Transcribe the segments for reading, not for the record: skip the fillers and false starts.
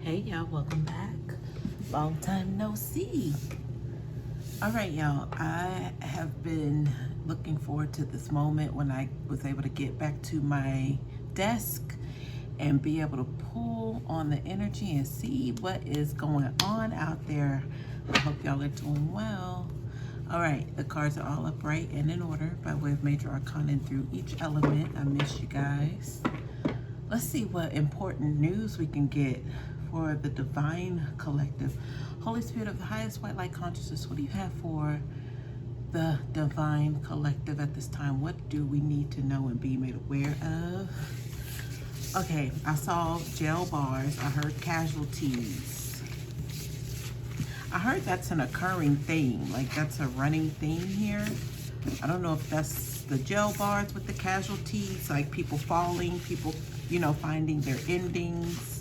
Hey y'all, welcome back. Long time no see. All right, y'all, I have been looking forward to this moment when I was able to get back to my desk and be able to pull on the energy and see what is going on out there. I hope y'all are doing well. All right, the cards are all upright and in order by way of major arcana through each element. I miss you guys. Let's see what important news we can get for the Divine Collective. Holy Spirit of the highest white light consciousness, what do you have for the Divine Collective at this time? What do we need to know and be made aware of? Okay, I saw jail bars. I heard casualties. I heard that's an occurring theme, like that's a running theme here. I don't know if that's the jail bars with the casualties, like people falling, people, finding their endings.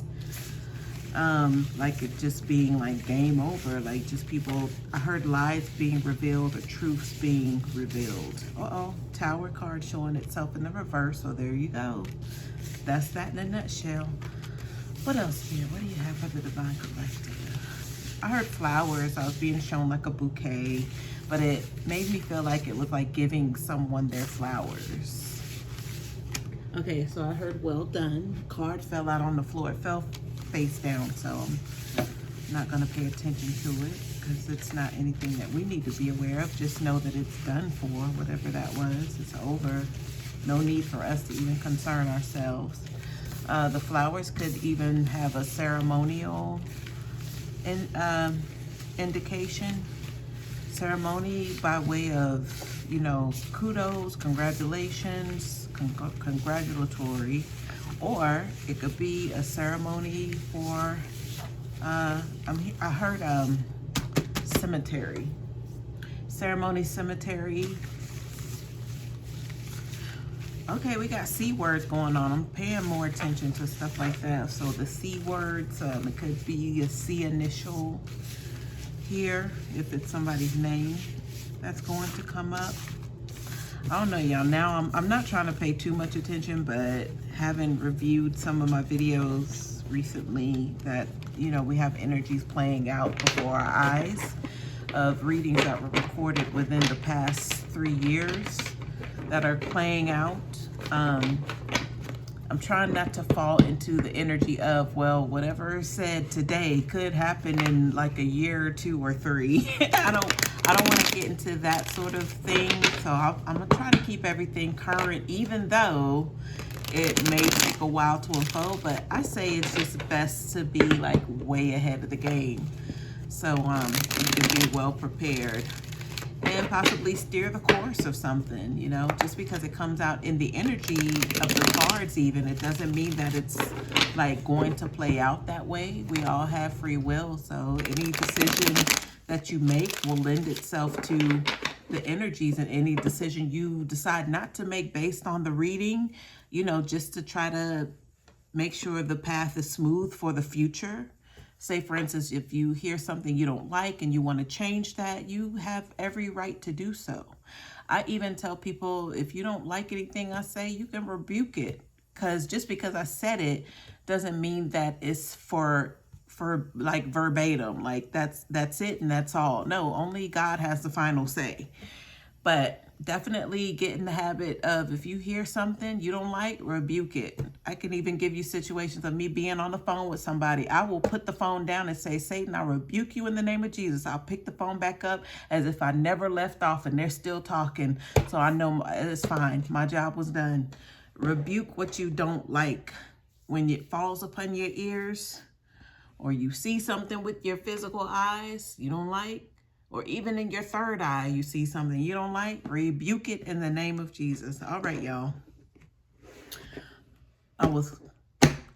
Like it just being like game over, like just people, I heard lies being revealed or truths being revealed. Tower card showing itself in the reverse, so there you go. That's that in a nutshell. What else here? What do you have for the Divine Collective? I heard flowers. I was being shown like a bouquet, but it made me feel like it was like giving someone their flowers. Okay, so I heard well done. Card fell out on the floor. It fell face down, so I'm not going to pay attention to it because it's not anything that we need to be aware of. Just know that it's done for, whatever that was. It's over. No need for us to even concern ourselves. The flowers could even have a ceremonial indication. Ceremony by way of, kudos, congratulations, congratulatory, or it could be a ceremony for, I heard cemetery. Ceremony, cemetery. Okay, we got C words going on. I'm paying more attention to stuff like that. So the C words, it could be a C initial here, if it's somebody's name that's going to come up. I don't know, y'all. Now I'm not trying to pay too much attention, but having reviewed some of my videos recently that, we have energies playing out before our eyes of readings that were recorded within the past 3 years that are playing out. I'm trying not to fall into the energy of, well, whatever is said today could happen in like a year or 2 or 3. I don't want to get into that sort of thing. So I'm gonna try to keep everything current, even though it may take a while to unfold. But I say it's just best to be like way ahead of the game, so you can be well prepared and possibly steer the course of something, just because it comes out in the energy of the cards even, it doesn't mean that it's like going to play out that way. We all have free will, so any decision that you make will lend itself to the energies, and any decision you decide not to make based on the reading, just to try to make sure the path is smooth for the future. Say, for instance, if you hear something you don't like and you want to change that, you have every right to do so. I even tell people, if you don't like anything I say, you can rebuke it. Because just because I said it doesn't mean that it's for like verbatim, like that's it and that's all. No, only God has the final say. But definitely get in the habit of, if you hear something you don't like, rebuke it. I can even give you situations of me being on the phone with somebody. I will put the phone down and say, Satan, I rebuke you in the name of Jesus. I'll pick the phone back up as if I never left off and they're still talking. So I know it's fine. My job was done. Rebuke what you don't like. When it falls upon your ears, or you see something with your physical eyes you don't like, or even in your third eye, you see something you don't like, rebuke it in the name of Jesus. All right, y'all. I was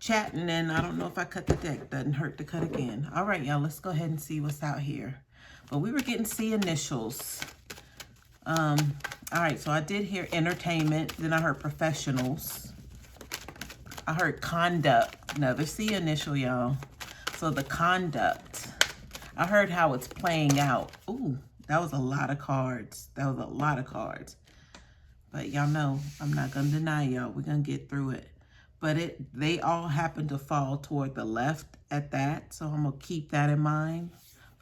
chatting and I don't know if I cut the deck. Doesn't hurt to cut again. All right, y'all. Let's go ahead and see what's out here. But we were getting C initials. All right, so I did hear entertainment. Then I heard professionals. I heard conduct. Another C initial, y'all. So the conduct. I heard how it's playing out. Ooh, that was a lot of cards. That was a lot of cards. But y'all know, I'm not going to deny y'all. We're going to get through it. but they all happen to fall toward the left at that. So I'm going to keep that in mind.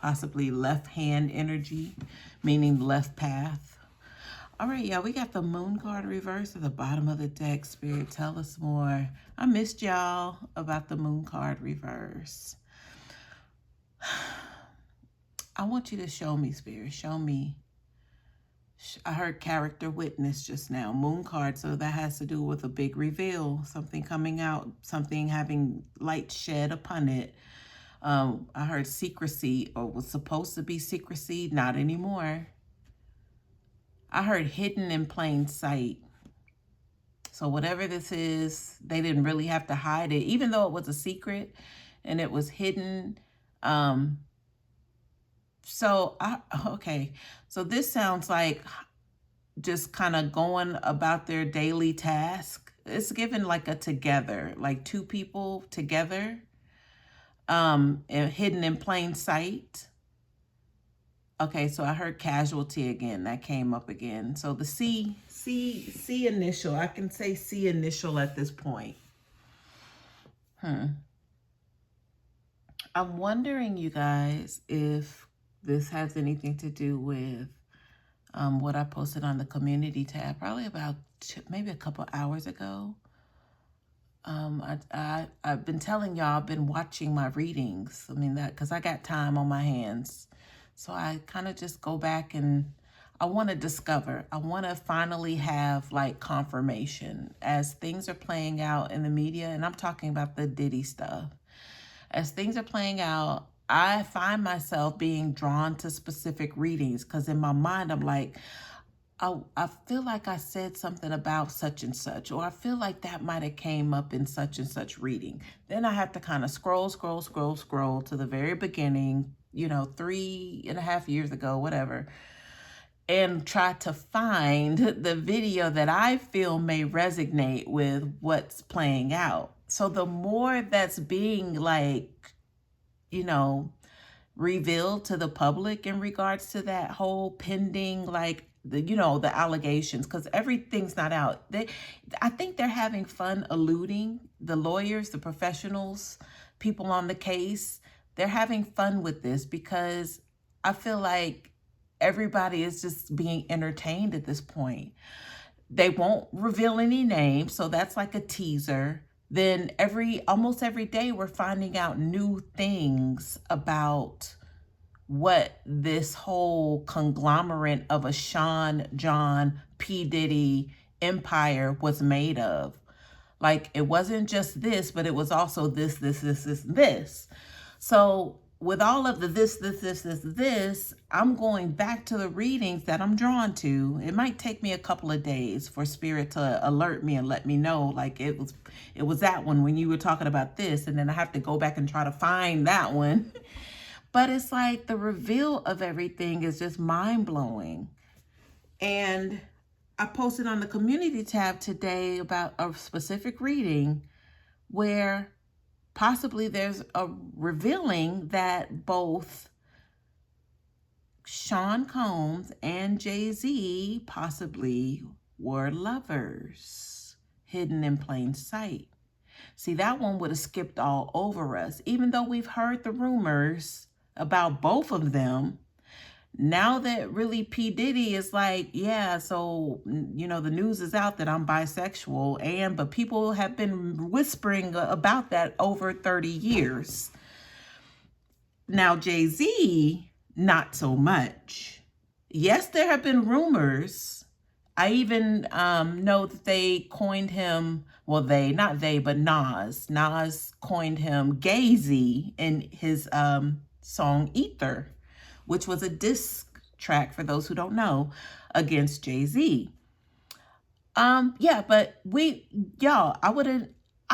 Possibly left hand energy, meaning left path. All right, y'all, we got the moon card reverse at the bottom of the deck. Spirit, tell us more. I missed y'all about the moon card reverse. I want you to show me, Spirit. Show me. I heard character witness just now. Moon card, so that has to do with a big reveal. Something coming out. Something having light shed upon it. I heard secrecy, or was supposed to be secrecy. Not anymore. I heard hidden in plain sight. So whatever this is, they didn't really have to hide it, even though it was a secret and it was hidden. Okay. So this sounds like just kind of going about their daily task. It's given like a together, like two people together, and hidden in plain sight. Okay, so I heard casualty again. That came up again. So the C initial. I can say C initial at this point. I'm wondering, you guys, if this has anything to do with what I posted on the community tab probably about maybe a couple hours ago. I've been telling y'all I've been watching my readings. I mean, that because I got time on my hands. So I kind of just go back and I want to discover. I want to finally have like confirmation as things are playing out in the media. And I'm talking about the Diddy stuff. As things are playing out, I find myself being drawn to specific readings because in my mind, I'm like, I feel like I said something about such and such, or I feel like that might have came up in such and such reading. Then I have to kind of scroll to the very beginning, 3.5 years ago, whatever, and try to find the video that I feel may resonate with what's playing out. So the more that's being like, revealed to the public in regards to that whole pending, like, the allegations, because everything's not out. I think they're having fun eluding the lawyers, the professionals, people on the case. They're having fun with this because I feel like everybody is just being entertained at this point. They won't reveal any names, so that's like a teaser. Then almost every day we're finding out new things about what this whole conglomerate of a Sean, John, P. Diddy empire was made of. Like, it wasn't just this, but it was also this. So with all of the this, I'm going back to the readings that I'm drawn to. It might take me a couple of days for Spirit to alert me and let me know, like, it was that one when you were talking about this, and then I have to go back and try to find that one. But it's like the reveal of everything is just mind-blowing. And I posted on the community tab today about a specific reading where possibly there's a revealing that both Sean Combs and Jay-Z possibly were lovers, hidden in plain sight. See, that one would have skipped all over us. Even though we've heard the rumors about both of them, now that really P. Diddy is like, yeah, so, the news is out that I'm bisexual, but people have been whispering about that over 30 years. Now, Jay-Z, not so much. Yes, there have been rumors. I even know that they coined him, well, not they, but Nas. Nas coined him Gay-Z in his song Ether, which was a diss track, for those who don't know, against Jay-Z. But I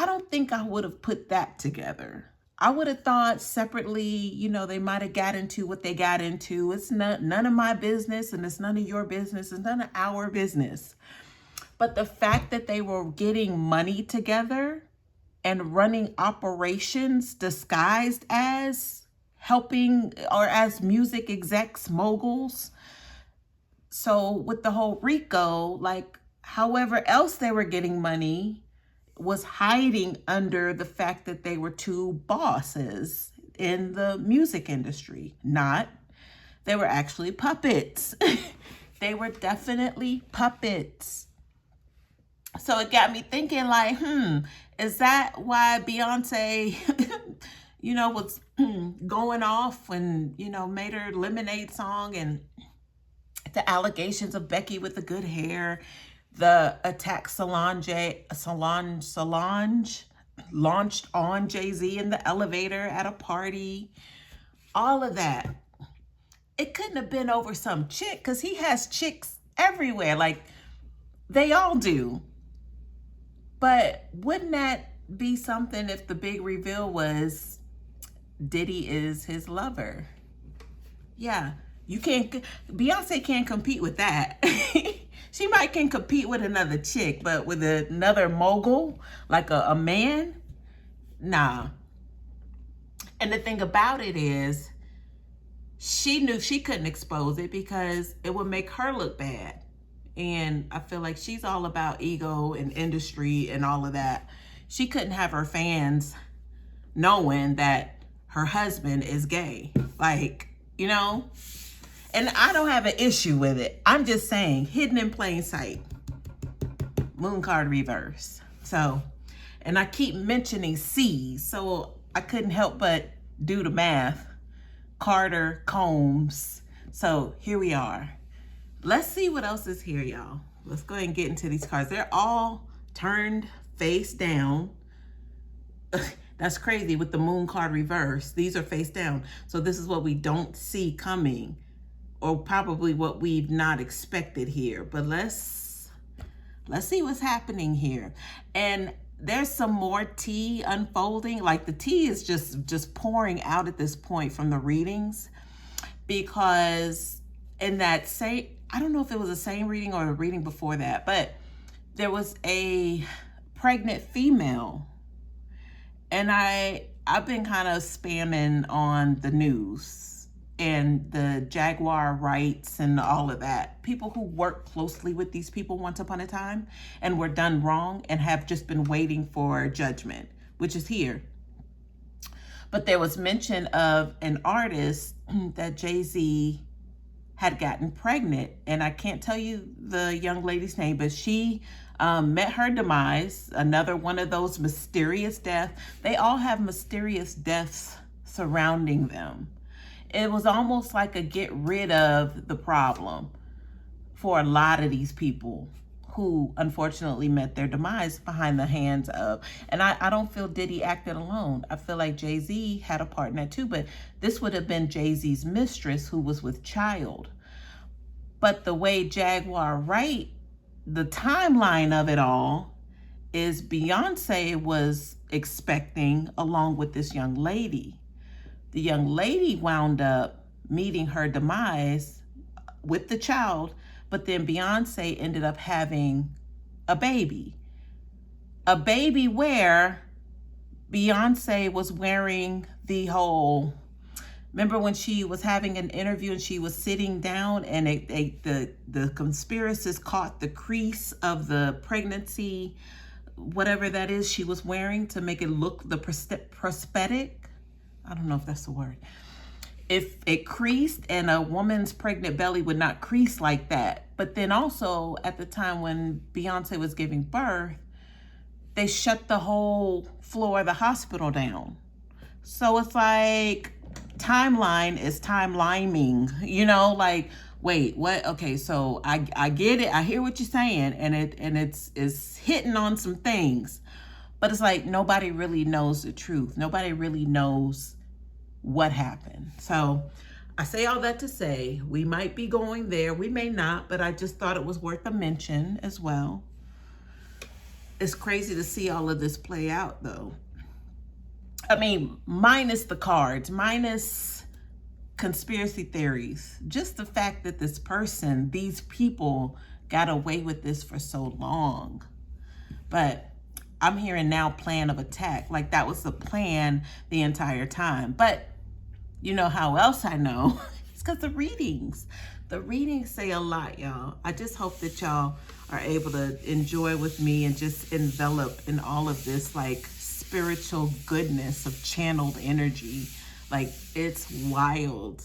don't think I would have put that together. I would have thought separately, they might have got into what they got into. It's none of my business, and it's none of your business. It's none of our business. But the fact that they were getting money together and running operations disguised as helping or as music execs, moguls. So with the whole Rico, like, however else they were getting money, was hiding under the fact that they were two bosses in the music industry. Not, they were actually puppets. They were definitely puppets. So it got me thinking like, is that why Beyonce, was going off and, made her Lemonade song, and the allegations of Becky with the good hair, the attack Solange launched on Jay-Z in the elevator at a party, all of that. It couldn't have been over some chick, because he has chicks everywhere, like they all do. But wouldn't that be something if the big reveal was Diddy is his lover? Yeah, Beyonce can't compete with that. She might can compete with another chick, but with another mogul, like a man, nah. And the thing about it is, she knew she couldn't expose it because it would make her look bad. And I feel like she's all about ego and industry and all of that. She couldn't have her fans knowing that her husband is gay. Like, and I don't have an issue with it. I'm just saying, hidden in plain sight. Moon card reverse. So, and I keep mentioning C's, so I couldn't help but do the math. Carter, Combs. So here we are. Let's see what else is here, y'all. Let's go ahead and get into these cards. They're all turned face down. That's crazy with the moon card reverse. These are face down. So this is what we don't see coming, or probably what we've not expected here. But let's see what's happening here. And there's some more tea unfolding. Like the tea is just pouring out at this point from the readings, because in that same, I don't know if it was the same reading or a reading before that, but there was a pregnant female, and I've been kind of spamming on the news and the Jaguar rights and all of that. People who work closely with these people once upon a time and were done wrong and have just been waiting for judgment, which is here. But there was mention of an artist that Jay-Z had gotten pregnant, and I can't tell you the young lady's name, but she met her demise, another one of those mysterious deaths. They all have mysterious deaths surrounding them. It was almost like a get rid of the problem for a lot of these people who unfortunately met their demise behind the hands of, and I don't feel Diddy acted alone. I feel like Jay-Z had a part in that too, but this would have been Jay-Z's mistress who was with child. But the way Jaguar write, the timeline of it all is Beyonce was expecting along with this young lady. The young lady wound up meeting her demise with the child, but then Beyonce ended up having a baby. A baby where Beyonce was wearing the whole, remember when she was having an interview and she was sitting down and the conspiracists caught the crease of the pregnancy, whatever that is she was wearing to make it look the prosthetic. I don't know if that's the word. If it creased, and a woman's pregnant belly would not crease like that. But then also at the time when Beyonce was giving birth, they shut the whole floor of the hospital down. So it's like timeline is timeliming, like, wait, what? Okay, so I get it. I hear what you're saying, and it's hitting on some things. But it's like nobody really knows the truth. Nobody really knows what happened. So I say all that to say we might be going there, we may not, but I just thought it was worth a mention as well. It's crazy to see all of this play out though. I mean, minus the cards, minus conspiracy theories, just the fact that these people got away with this for so long. But I'm hearing now plan of attack, like that was the plan the entire time. But you know how else I know? It's because of readings. The readings say a lot, y'all. I just hope that y'all are able to enjoy with me and just envelop in all of this like spiritual goodness of channeled energy. Like, it's wild.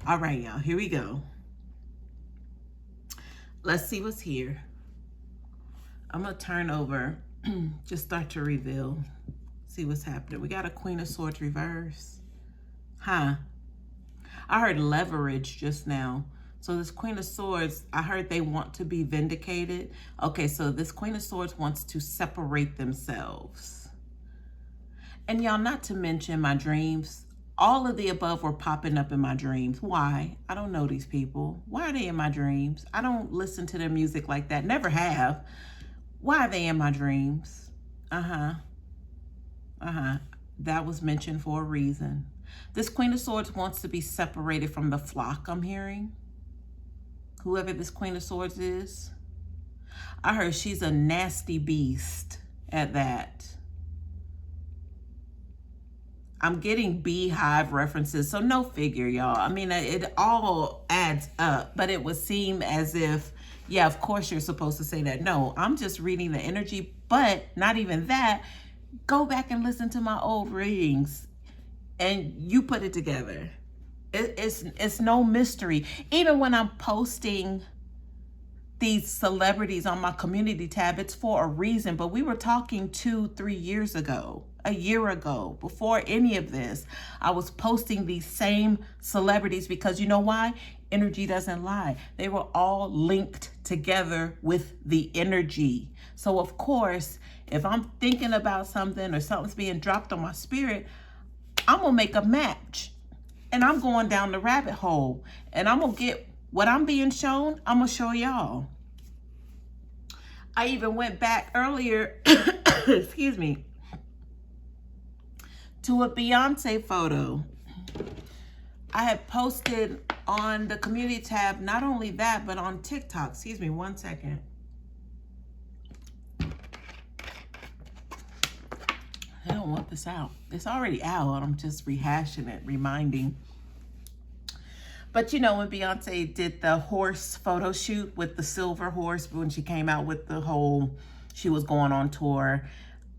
All right, y'all, here we go. Let's see what's here. I'm gonna turn over, just start to reveal, see what's happening. We got a Queen of Swords reverse. Huh? I heard leverage just now. So this Queen of Swords, I heard they want to be vindicated. Okay, so this Queen of Swords wants to separate themselves. And y'all, not to mention my dreams. All of the above were popping up in my dreams. Why? I don't know these people. Why are they in my dreams? I don't listen to their music like that. Never have. Why are they in my dreams? That was mentioned for a reason. This Queen of Swords wants to be separated from the flock, I'm hearing. Whoever this Queen of Swords is. I heard she's a nasty beast at that. I'm getting beehive references, so no figure, y'all. I mean, it all adds up, but it would seem as if, yeah, of course you're supposed to say that. No, I'm just reading the energy, but not even that. Go back and listen to my old readings and you put it together. It's no mystery. Even when I'm posting these celebrities on my community tab, it's for a reason. But we were talking 2-3 years ago, a year ago, before any of this. I was posting these same celebrities because you know why? Energy doesn't lie. They were all linked together with the energy. So of course, if I'm thinking about something or something's being dropped on my spirit, I'm gonna make a match. And I'm going down the rabbit hole. And I'm going to get what I'm being shown, I'm going to show y'all. I even went back earlier, excuse me, to a Beyoncé photo. I had posted on the community tab, not only that, but on TikTok. Excuse me, one second. I don't want this out. It's already out. I'm just rehashing it, reminding. But you know, when Beyonce did the horse photo shoot with the silver horse, when she came out with the whole, she was going on tour,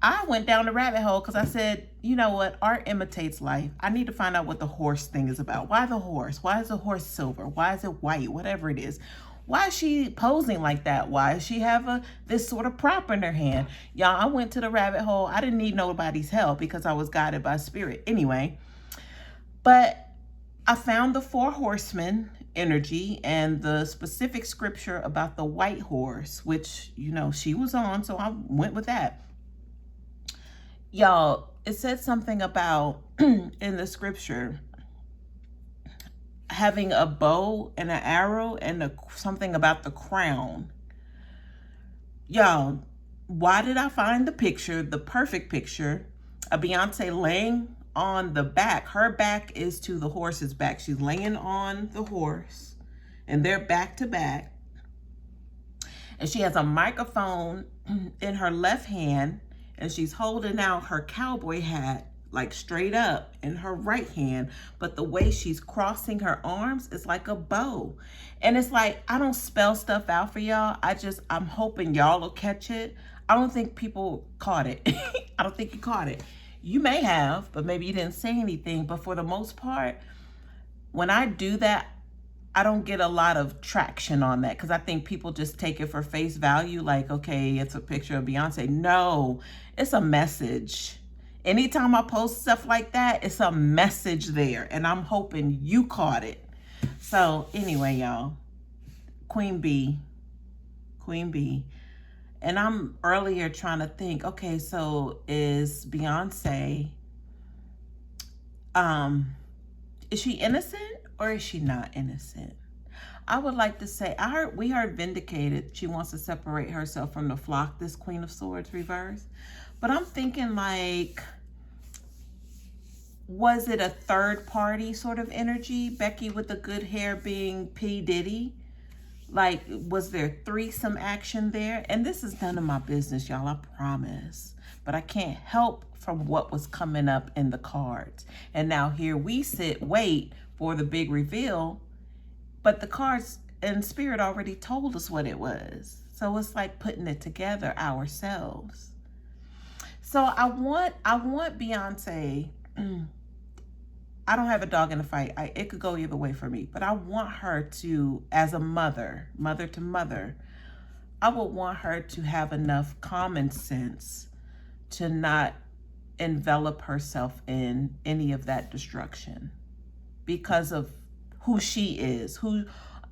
I went down the rabbit hole because I said, you know what? Art imitates life. I need to find out what the horse thing is about. Why the horse? Why is the horse silver? Why is it white? Whatever it is. Why is she posing like that? Why does she have this sort of prop in her hand? Y'all, I went to the rabbit hole. I didn't need nobody's help because I was guided by spirit. Anyway, but I found the 4 horsemen energy and the specific scripture about the white horse, which, you know, she was on. So I went with that. Y'all, it said something about in the scripture having a bow and an arrow and something about the crown. Y'all, why did I find the picture, the perfect picture, of Beyonce laying on the back? Her back is to the horse's back. She's laying on the horse and they're back to back. And she has a microphone in her left hand and she's holding out her cowboy hat like straight up in her right hand, but the way she's crossing her arms is like a bow. And it's like, I don't spell stuff out for y'all. I'm hoping y'all will catch it. I don't think people caught it. I don't think you caught it. You may have, but maybe you didn't say anything. But for the most part, when I do that, I don't get a lot of traction on that because I think people just take it for face value. Like, okay, it's a picture of Beyonce. No, it's a message. Anytime I post stuff like that, it's a message there. And I'm hoping you caught it. So anyway, y'all, Queen B. And I'm earlier trying to think, okay, so is Beyonce, is she innocent or is she not innocent? I would like to say, we heard vindicated. She wants to separate herself from the flock, this Queen of Swords reverse. But I'm thinking like, was it a third party sort of energy? Becky with the good hair being P. Diddy? Like, was there threesome action there? And this is none of my business, y'all, I promise. But I can't help from what was coming up in the cards. And now here we wait for the big reveal. But the cards and spirit already told us what it was. So it's like putting it together ourselves. So I want Beyoncé. I don't have a dog in the fight. It could go either way for me, but I want her to, as a mother to mother, I would want her to have enough common sense to not envelop herself in any of that destruction because of who she is,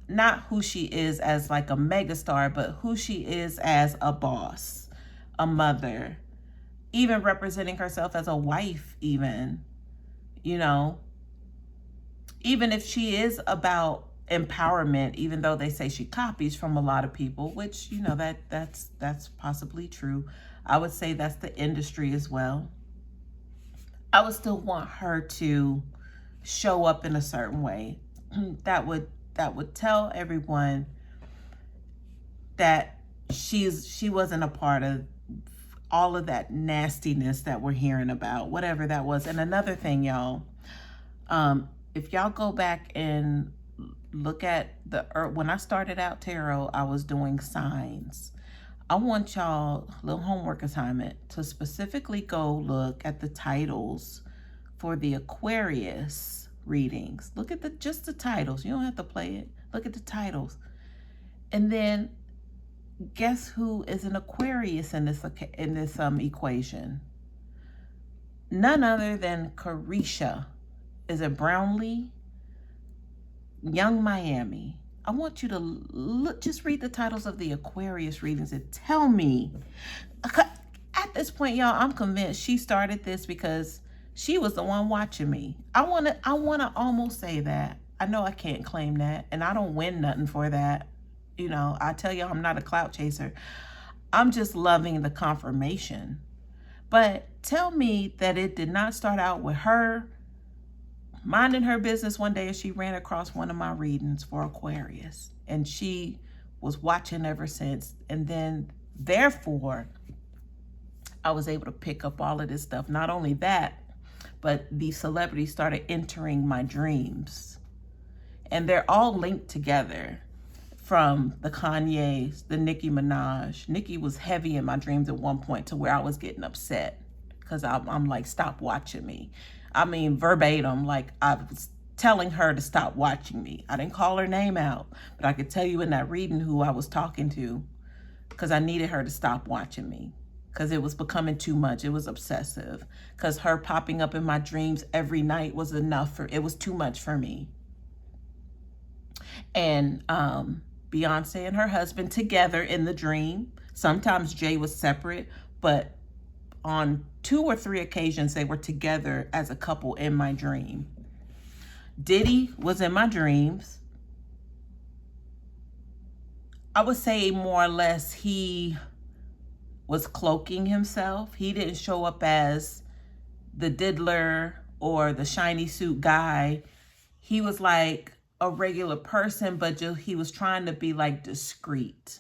not who she is as like a megastar, but who she is as a boss, a mother, even representing herself as a wife, even, you know, even if she is about empowerment, even though they say she copies from a lot of people, which, you know, that's possibly true. I would say that's the industry as well. I would still want her to show up in a certain way that would tell everyone that she wasn't a part of all of that nastiness that we're hearing about, whatever that was. And another thing, y'all, if y'all go back and look at when I started out tarot, I was doing signs. I want y'all, a little homework assignment, to specifically go look at the titles for the Aquarius readings. Look at just the titles. You don't have to play it. Look at the titles. And then guess who is an Aquarius in this equation? None other than Carisha. Is it Brownlee? Young Miami. I want you to look, just read the titles of the Aquarius readings and tell me. At this point, y'all, I'm convinced she started this because she was the one watching me. I wanna almost say that. I know I can't claim that, and I don't win nothing for that. You know, I tell you, I'm not a clout chaser. I'm just loving the confirmation. But tell me that it did not start out with her minding her business one day as she ran across one of my readings for Aquarius. And she was watching ever since. And then, therefore, I was able to pick up all of this stuff. Not only that, but these celebrities started entering my dreams. And they're all linked together. From the Kanye's, the Nicki Minaj. Nicki was heavy in my dreams at one point to where I was getting upset. Because I'm like, stop watching me. I mean, verbatim, like I was telling her to stop watching me. I didn't call her name out, but I could tell you in that reading who I was talking to, because I needed her to stop watching me, because it was becoming too much. It was obsessive, because her popping up in my dreams every night was enough it was too much for me. And Beyoncé and her husband together in the dream. Sometimes Jay was separate, but on 2 or 3 occasions, they were together as a couple in my dream. Diddy was in my dreams. I would say more or less he was cloaking himself. He didn't show up as the diddler or the shiny suit guy. He was like a regular person, but he was trying to be like discreet.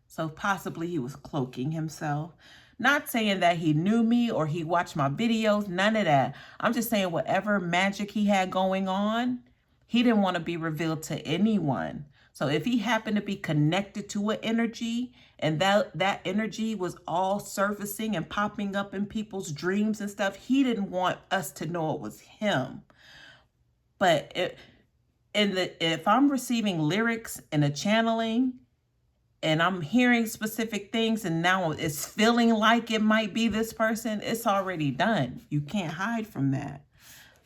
So possibly he was cloaking himself. Not saying that he knew me or he watched my videos, none of that. I'm just saying whatever magic he had going on, he didn't want to be revealed to anyone. So if he happened to be connected to an energy and that energy was all surfacing and popping up in people's dreams and stuff, he didn't want us to know it was him. But if I'm receiving lyrics and a channeling, and I'm hearing specific things, and now it's feeling like it might be this person, it's already done. You can't hide from that.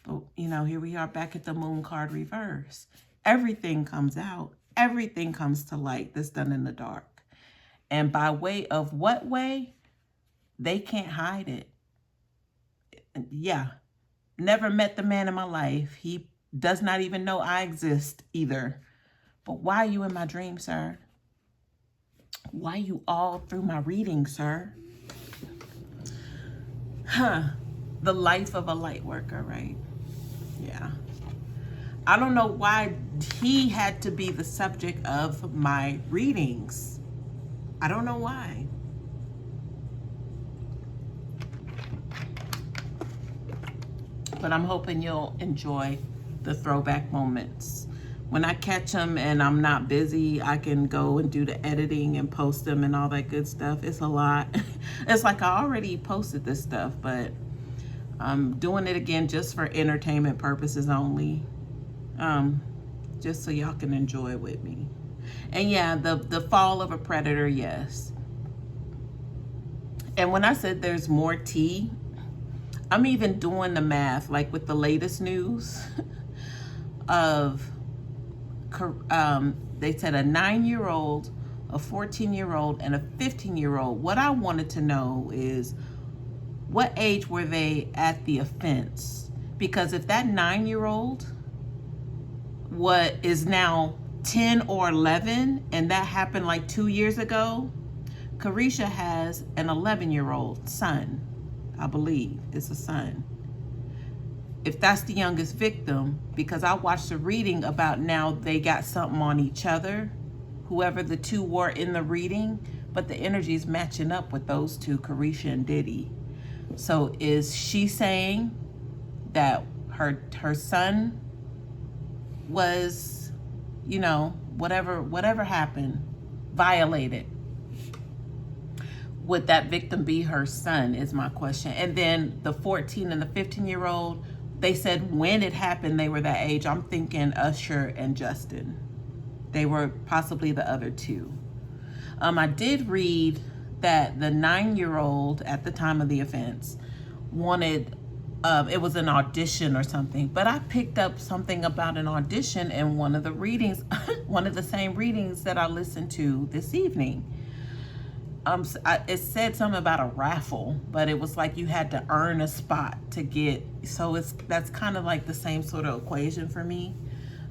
But, you know, here we are back at the moon card reverse. Everything comes out. Everything comes to light that's done in the dark. And by way of what way? They can't hide it. Yeah. Never met the man in my life. He does not even know I exist either. But why are you in my dream, sir? Why you all through my reading, sir? The life of a light worker, right? Yeah. I don't know why he had to be the subject of my readings. I don't know why. But I'm hoping you'll enjoy the throwback moments when I catch them and I'm not busy, I can go and do the editing and post them and all that good stuff. It's a lot. It's like I already posted this stuff, but I'm doing it again just for entertainment purposes only. Just so y'all can enjoy with me. And yeah, the fall of a predator, yes. And when I said there's more tea, I'm even doing the math, like with the latest news of, they said a 9-year-old, a 14-year-old, and a 15-year-old. What I wanted to know is what age were they at the offense? Because if that 9-year-old what is now 10 or 11, and that happened like 2 years ago, Carisha has an 11-year-old son, I believe it's a son. If that's the youngest victim, because I watched a reading about now they got something on each other, whoever the two were in the reading, but the energy is matching up with those two, Carisha and Diddy. So is she saying that her son was, you know, whatever happened, violated? Would that victim be her son is my question. And then the 14 and the 15-year-old, they said when it happened, they were that age. I'm thinking Usher and Justin. They were possibly the other two. I did read that the 9-year-old at the time of the offense wanted, it was an audition or something, but I picked up something about an audition in one of the readings, one of the same readings that I listened to this evening. It said something about a raffle, but it was like you had to earn a spot to get. So that's kind of like the same sort of equation for me.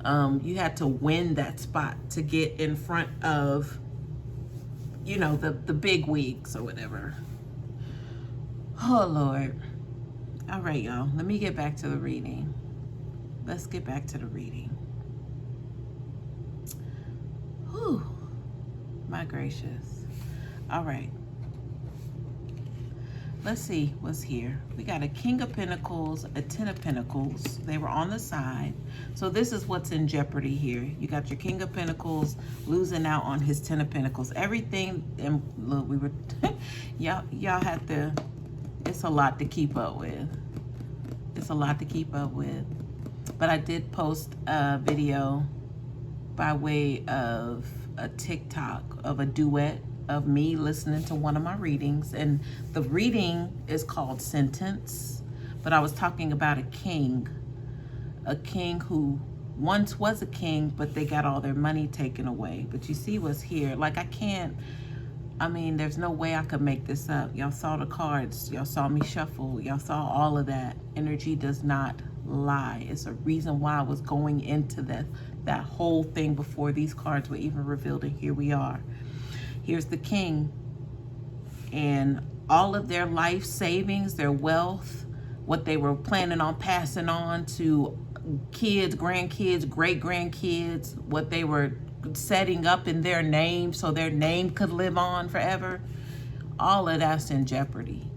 You had to win that spot to get in front of, you know, the big wigs or whatever. Oh Lord. All right, y'all. Let me get back to the reading. Let's get back to the reading. Whew. My gracious. All right. Let's see what's here. We got a King of Pentacles, a Ten of Pentacles. They were on the side. So this is what's in jeopardy here. You got your King of Pentacles losing out on his Ten of Pentacles. Everything, and look, we were, y'all had to, it's a lot to keep up with. It's a lot to keep up with. But I did post a video by way of a TikTok of a duet of me listening to one of my readings, and the reading is called Sentence, but I was talking about a king who once was a king, but they got all their money taken away. But you see what's here. Like I mean, there's no way I could make this up. Y'all saw the cards, y'all saw me shuffle, y'all saw all of that. Energy does not lie. It's a reason why I was going into that whole thing before these cards were even revealed, and here we are. Here's the king, and all of their life savings, their wealth, what they were planning on passing on to kids, grandkids, great-grandkids, what they were setting up in their name so their name could live on forever, all of that's in jeopardy.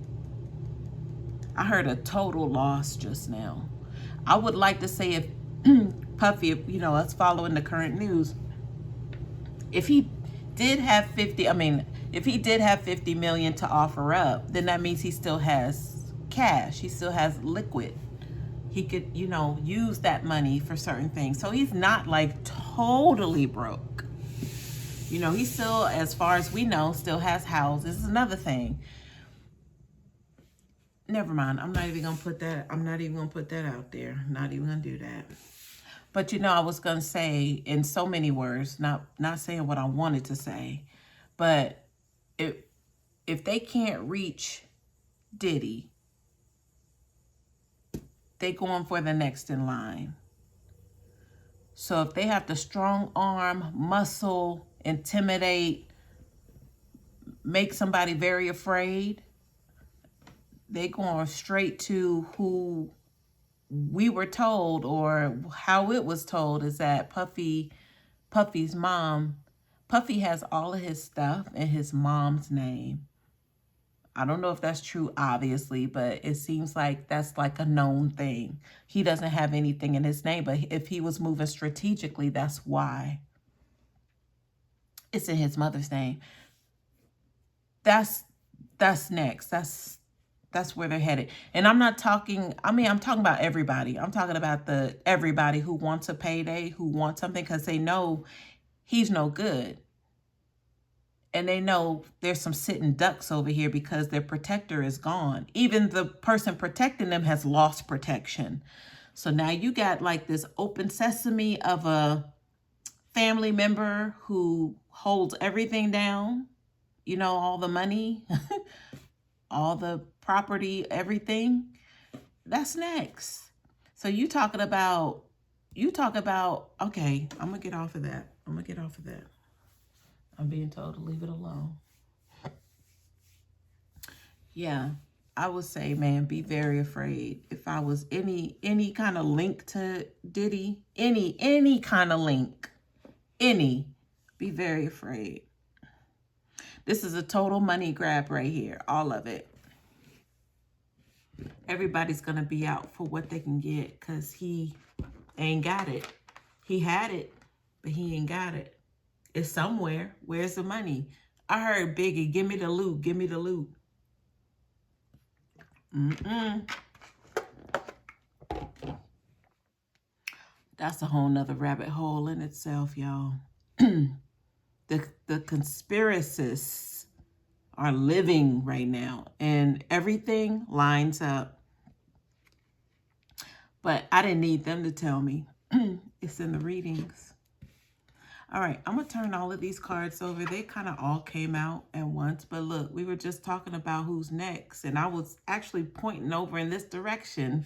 I heard a total loss just now. I would like to say if Puffy, you know, us following the current news, if he did have 50, I mean, if he did have 50 million to offer up, then that means he still has cash. He still has liquid. He could, you know, use that money for certain things. So he's not like totally broke. You know, he still, as far as we know, still has houses. This is another thing. Never mind. I'm not even going to put that out there. Not even going to do that. But you know, I was going to say in so many words, not saying what I wanted to say, but if they can't reach Diddy, they going for the next in line. So if they have to strong arm, muscle, intimidate, make somebody very afraid, they going straight to who we were told, or how it was told, is that Puffy's mom, Puffy has all of his stuff in his mom's name. I don't know if that's true, obviously, but it seems like that's like a known thing. He doesn't have anything in his name, but if he was moving strategically, that's why. It's in his mother's name. That's next. That's where they're headed. And I'm not talking, I mean, I'm talking about everybody. I'm talking about everybody who wants a payday, who wants something because they know he's no good. And they know there's some sitting ducks over here because their protector is gone. Even the person protecting them has lost protection. So now you got like this open sesame of a family member who holds everything down. You know, all the money, all the property, everything. That's next. So you talk about, okay, I'm going to get off of that. I'm being told to leave it alone. Yeah, I would say, man, be very afraid. If I was any kind of link to Diddy, any kind of link, be very afraid. This is a total money grab right here, all of it. Everybody's going to be out for what they can get because he ain't got it. He had it, but he ain't got it. It's somewhere. Where's the money? I heard Biggie, give me the loot, give me the loot. That's a whole nother rabbit hole in itself, y'all. The conspiracists are living right now, and everything lines up. But I didn't need them to tell me. It's in the readings. All right, I'm going to turn all of these cards over. They kind of all came out at once. But look, we were just talking about who's next. And I was actually pointing over in this direction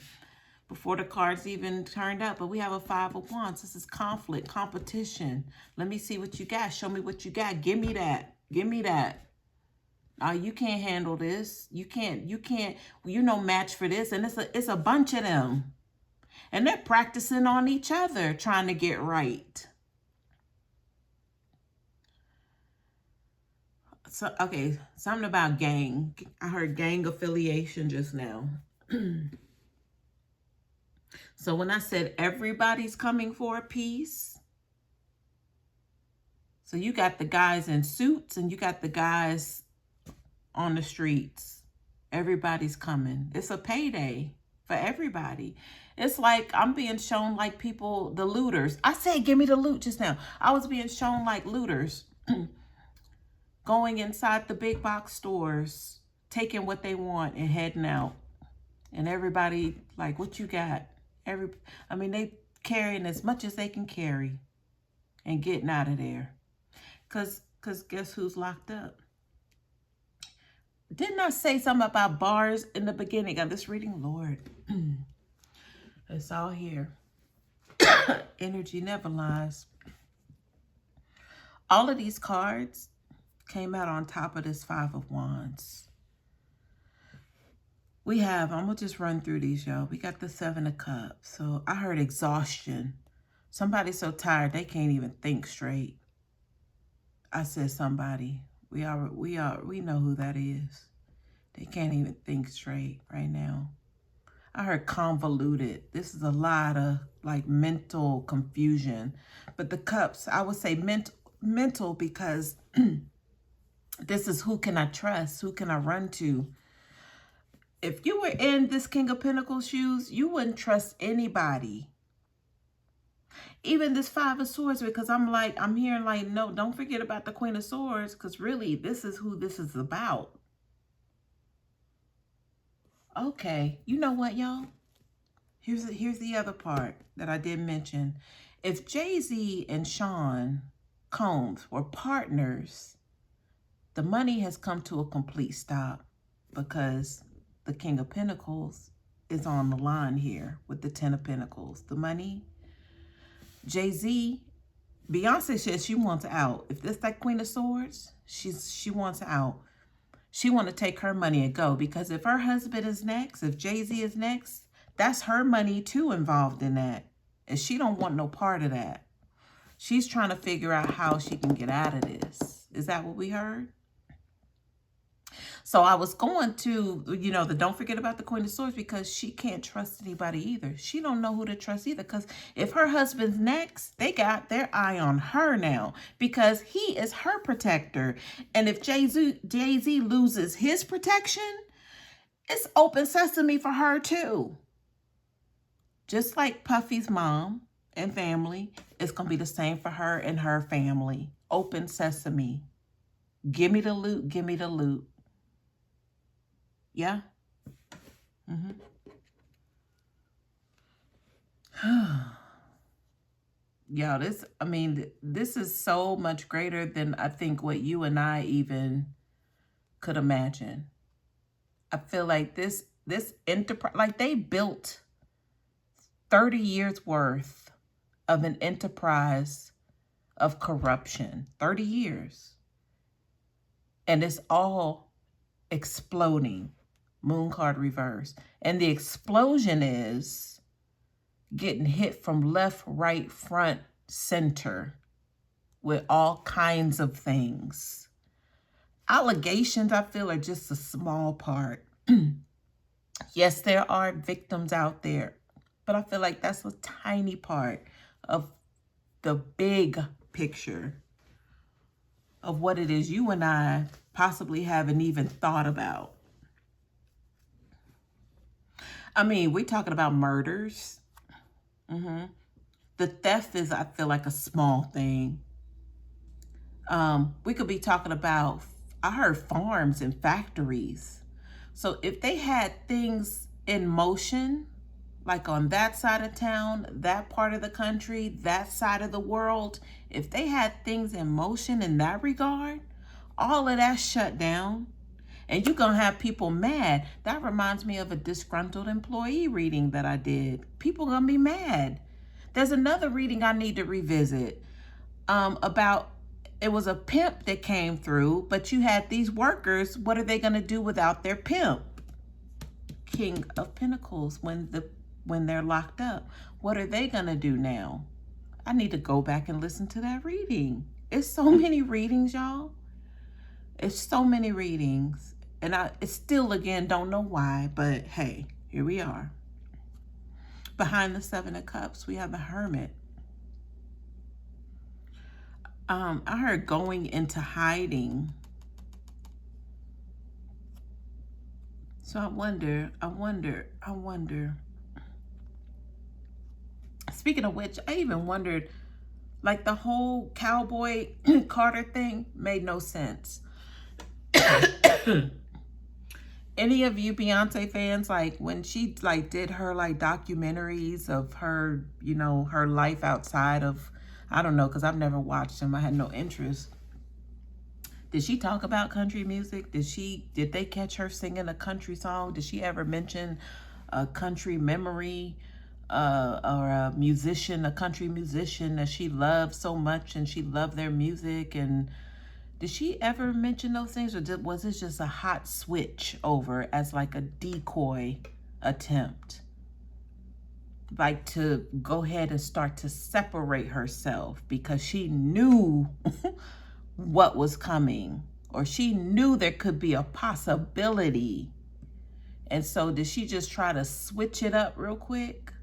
before the cards even turned up. But we have a Five of Wands. This is conflict, competition. Let me see what you got. Show me what you got. Give me that. Give me that. You can't handle this. You can't, you're no match for this. And it's a bunch of them. And they're practicing on each other, trying to get right. So, okay, something about gang. I heard gang affiliation just now. So when I said everybody's coming for a piece, so you got the guys in suits and you got the guys on the streets. Everybody's coming. It's a payday for everybody. It's like I'm being shown like people, the looters. I said, give me the loot just now. I was being shown like looters. Going inside the big box stores, taking what they want and heading out. And everybody, like, what you got? I mean, they carrying as much as they can carry and getting out of there. Because guess who's locked up? Didn't I say something about bars in the beginning of this reading? Lord, it's all here. Energy never lies. All of these cards came out on top of this Five of Wands. We have, I'm going to just run through these, y'all. We got the Seven of Cups. So I heard exhaustion. Somebody's so tired they can't even think straight. I said somebody. We know who that is. They can't even think straight right now. I heard convoluted. This is a lot of like mental confusion. But the cups, I would say mental because this is who can I trust? Who can I run to? If you were in this King of Pentacles shoes, you wouldn't trust anybody. Even this Five of Swords, because I'm hearing like, no, don't forget about the Queen of Swords, because really, this is who this is about. Okay, you know what, y'all? Here's the other part that I did mention. If Jay-Z and Sean Combs were partners, the money has come to a complete stop because the King of Pentacles is on the line here with the Ten of Pentacles. The money, Jay-Z, Beyoncé says she wants out. If this that Queen of Swords, she wants out. She want to take her money and go because if her husband is next, if Jay-Z is next, that's her money too involved in that. And she don't want no part of that. She's trying to figure out how she can get out of this. Is that what we heard? So I was going to, the don't forget about the Queen of Swords, because she can't trust anybody either. She don't know who to trust either, because if her husband's next, they got their eye on her now, because he is her protector. And if Jay-Z loses his protection, it's open sesame for her too. Just like Puffy's mom and family, it's going to be the same for her and her family. Open sesame. Give me the loot, give me the loot. Yeah. Yo, this is so much greater than I think what you and I even could imagine. I feel like this enterprise, like they built 30 years worth of an enterprise of corruption. 30 years. And it's all exploding. Moon card reverse. And the explosion is getting hit from left, right, front, center with all kinds of things. Allegations, I feel, are just a small part. Yes, there are victims out there, but I feel like that's a tiny part of the big picture of what it is you and I possibly haven't even thought about. I mean, we're talking about murders. The theft is, I feel like, a small thing. We could be talking about, I heard farms and factories. So if they had things in motion, like on that side of town, that part of the country, that side of the world, if they had things in motion in that regard, all of that shut down. And you're going to have people mad. That reminds me of a disgruntled employee reading that I did. People going to be mad. There's another reading I need to revisit about, it was a pimp that came through, but you had these workers. What are they going to do without their pimp? King of Pentacles, when they're locked up. What are they going to do now? I need to go back and listen to that reading. It's so many readings, y'all. It's so many readings. And I still, again, don't know why, but hey, here we are. Behind the Seven of Cups, we have the Hermit. I heard going into hiding. So I wonder. Speaking of which, I even wondered, like the whole Cowboy Carter thing made no sense. Any of you Beyonce fans, like when she did her documentaries of her, her life outside of, I don't know, because I've never watched them. I had no interest. Did she talk about country music? Did they catch her singing a country song? Did she ever mention a country memory or a country musician that she loved so much and she loved their music? And did she ever mention those things, or was it just a hot switch over as like a decoy attempt? Like to go ahead and start to separate herself because she knew what was coming, or she knew there could be a possibility. And so did she just try to switch it up real quick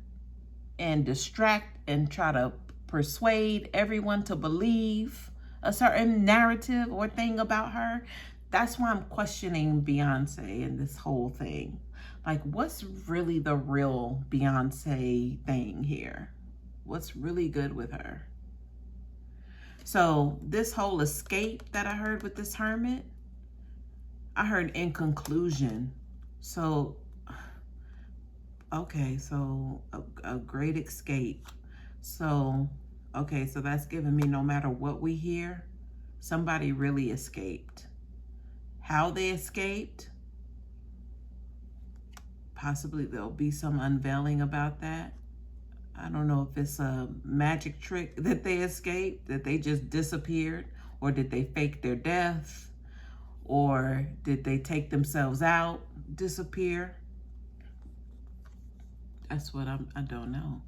and distract and try to persuade everyone to believe a certain narrative or thing about her? That's why I'm questioning Beyonce and this whole thing. Like, what's really the real Beyonce thing here? What's really good with her? So this whole escape that I heard with this Hermit, I heard in conclusion. So, okay, so a great escape. So, okay, so that's giving me no matter what we hear, somebody really escaped. How they escaped, possibly there'll be some unveiling about that. I don't know if it's a magic trick that they escaped, that they just disappeared, or did they fake their death, or did they take themselves out, disappear? That's what I don't know.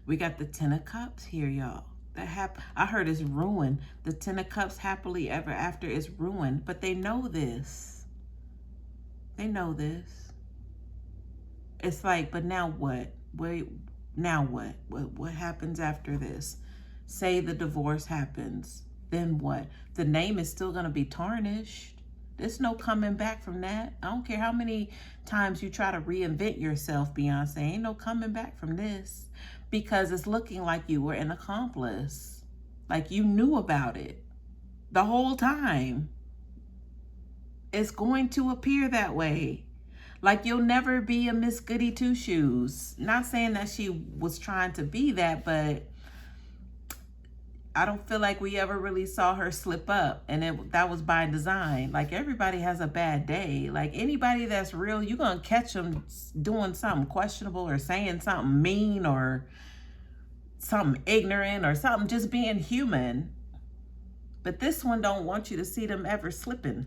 We got the Ten of Cups here, y'all. I heard it's ruined. The Ten of Cups, happily ever after, is ruined, but they know this. They know this. It's like, but now what? Wait, now what? What happens after this? Say the divorce happens. Then what? The name is still going to be tarnished. There's no coming back from that. I don't care how many times you try to reinvent yourself, Beyonce. Ain't no coming back from this, because it's looking like you were an accomplice. Like you knew about it the whole time. It's going to appear that way. Like you'll never be a Miss Goody Two Shoes. Not saying that she was trying to be that, but I don't feel like we ever really saw her slip up, and that was by design. Like everybody has a bad day. Like anybody that's real, you're gonna catch them doing something questionable or saying something mean or something ignorant or something, just being human. But this one don't want you to see them ever slipping.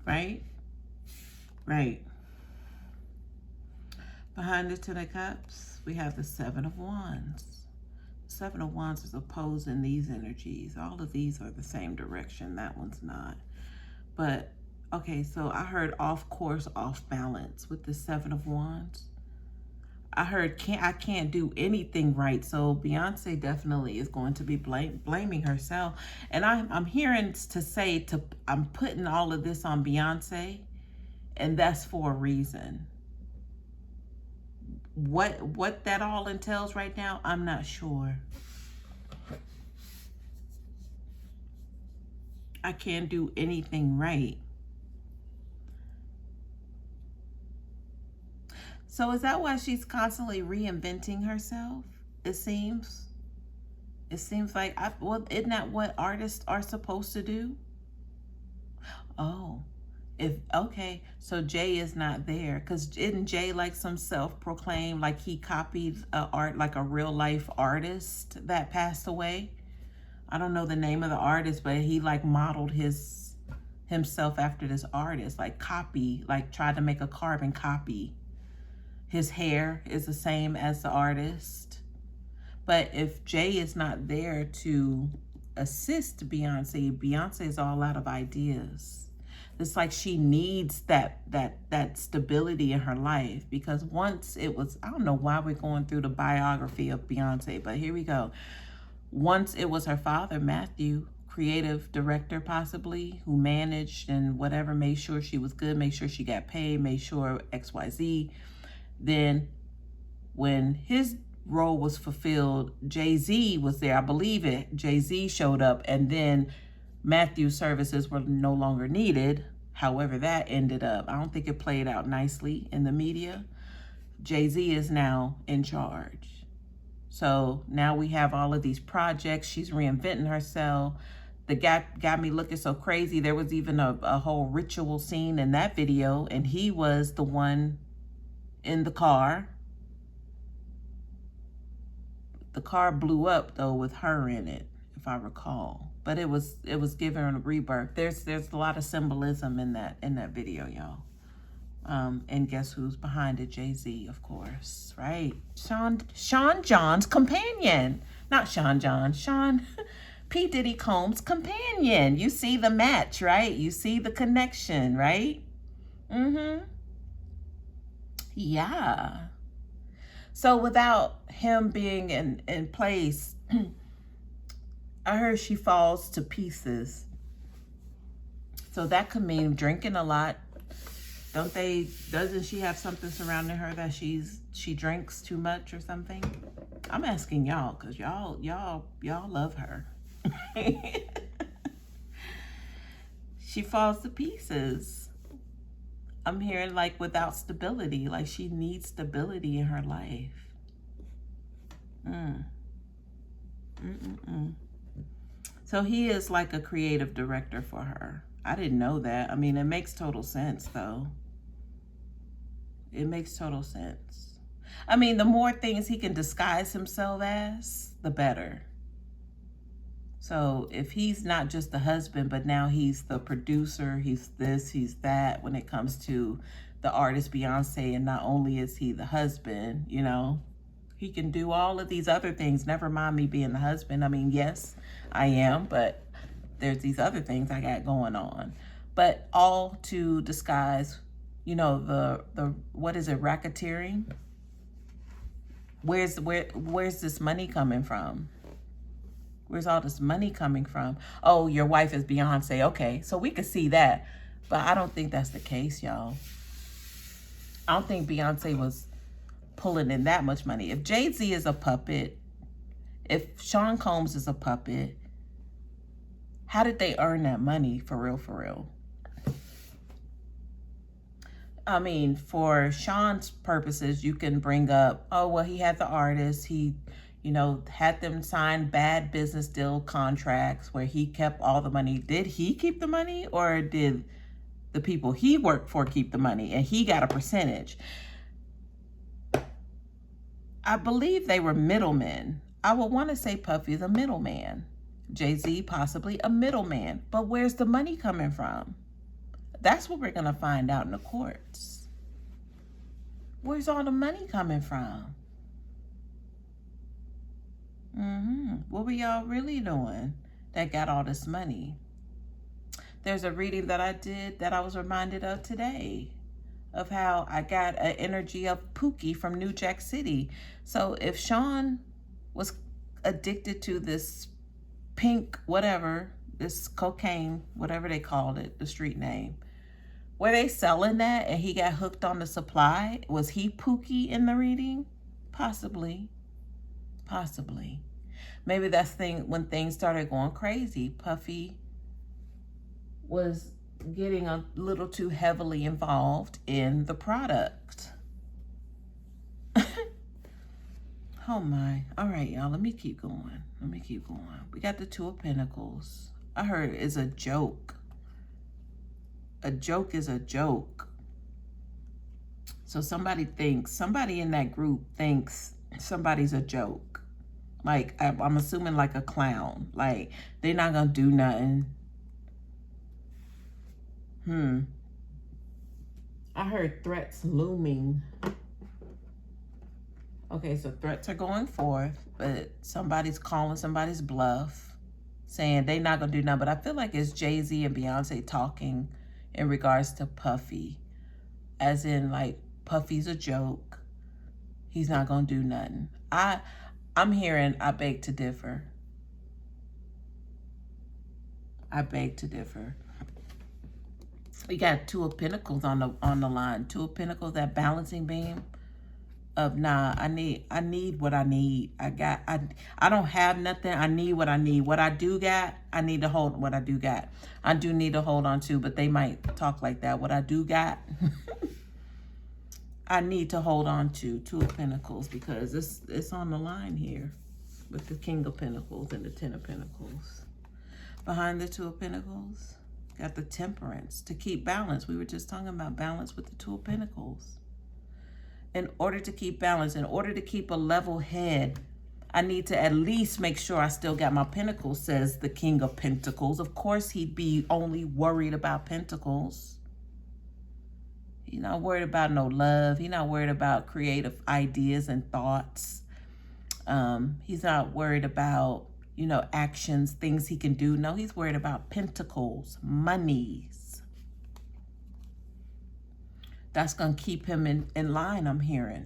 Right? Right. Behind the Ten of Cups, we have the Seven of Wands. The Seven of Wands is opposing these energies. All of these are the same direction. That one's not. But, okay, so I heard off course, off balance with the Seven of Wands. I heard I can't do anything right. So Beyonce definitely is going to be blaming herself. And I'm hearing to say I'm putting all of this on Beyonce, and that's for a reason. What that all entails right now, I'm not sure. I can't do anything right. So is that why she's constantly reinventing herself? It seems like, well, isn't that what artists are supposed to do? Oh, okay, so Jay is not there, because isn't Jay like some self-proclaimed, like he copied art, like a real life artist that passed away? I don't know the name of the artist, but he like modeled himself after this artist, like tried to make a carbon copy. His hair is the same as the artist. But if Jay is not there to assist Beyonce, Beyonce is all out of ideas. It's like she needs that stability in her life, because once it was, I don't know why we're going through the biography of Beyonce, but here we go. Once it was her father, Matthew, creative director possibly, who managed and whatever, made sure she was good, made sure she got paid, made sure XYZ. Then when his role was fulfilled, Jay-Z was there. I believe it. Jay-Z showed up, and then Matthew's services were no longer needed. However that ended up, I don't think it played out nicely in the media. Jay-Z is now in charge. So now we have all of these projects. She's reinventing herself. The got me looking so crazy. There was even a whole ritual scene in that video, and he was the one in the car. The car blew up though with her in it, if I recall. But it was giving her a rebirth. There's a lot of symbolism in that video, y'all. And guess who's behind it? Jay-Z, of course, right? Sean John's companion. Not Sean John, Sean P. Diddy Combs' companion. You see the match, right? You see the connection, right? Mm-hmm. Yeah. So without him being in place, I heard she falls to pieces. So that could mean drinking a lot. Doesn't she have something surrounding her that she drinks too much or something? I'm asking y'all, because y'all love her. She falls to pieces. I'm hearing like without stability, like she needs stability in her life. So he is like a creative director for her. I didn't know that. I mean, it makes total sense though. It makes total sense. I mean, the more things he can disguise himself as, the better. So if he's not just the husband, but now he's the producer, he's this, he's that, when it comes to the artist Beyonce, and not only is he the husband, you know, he can do all of these other things. Never mind me being the husband. I mean, yes, I am, but there's these other things I got going on. But all to disguise, you know, the what is it, racketeering? Where's this money coming from? Where's all this money coming from? Oh, your wife is Beyonce. Okay, so we could see that. But I don't think that's the case, y'all. I don't think Beyonce was pulling in that much money. If Jay-Z is a puppet, if Sean Combs is a puppet, how did they earn that money for real, for real? I mean, for Sean's purposes, you can bring up, oh, well, he had the artists. He, you know, had them sign bad business deal contracts where he kept all the money. Did he keep the money, or did the people he worked for keep the money and he got a percentage? I believe they were middlemen. I would want to say Puffy is a middleman. Jay-Z possibly a middleman. But where's the money coming from? That's what we're going to find out in the courts. Where's all the money coming from? What were y'all really doing that got all this money? There's a reading that I did that I was reminded of today, of how I got an energy of Pookie from New Jack City. So if Sean was addicted to this pink whatever, this cocaine, whatever they called it, the street name, were they selling that and he got hooked on the supply? Was he Pookie in the reading? Possibly. Possibly. Maybe that's when things started going crazy. Puffy was getting a little too heavily involved in the product. Oh my. All right, y'all. Let me keep going. We got the Two of Pentacles. I heard it's a joke. A joke is a joke. So somebody in that group thinks somebody's a joke. Like, I'm assuming like a clown. Like, they're not going to do nothing. I heard threats looming. Okay, so threats are going forth, but somebody's calling somebody's bluff, saying they're not going to do nothing. But I feel like it's Jay-Z and Beyonce talking in regards to Puffy. As in, like, Puffy's a joke. He's not going to do nothing. I'm hearing I beg to differ. I beg to differ. We got Two of Pentacles on the line. Two of Pentacles, that balancing beam of, nah, I need what I need. I don't have nothing. I need what I need. What I do got, I need to hold what I do got. I do need to hold on to, but they might talk like that. What I do got, I need to hold on to. Two of Pentacles, because it's on the line here with the King of Pentacles and the Ten of Pentacles. Behind the Two of Pentacles, got the Temperance, to keep balance. We were just talking about balance with the Two of Pentacles. In order to keep balance, in order to keep a level head, I need to at least make sure I still got my pentacles, says the King of Pentacles. Of course, he'd be only worried about pentacles. He's not worried about no love. He's not worried about creative ideas and thoughts. He's not worried about, you know, actions, things he can do. No, he's worried about pentacles, monies. That's going to keep him in line, I'm hearing,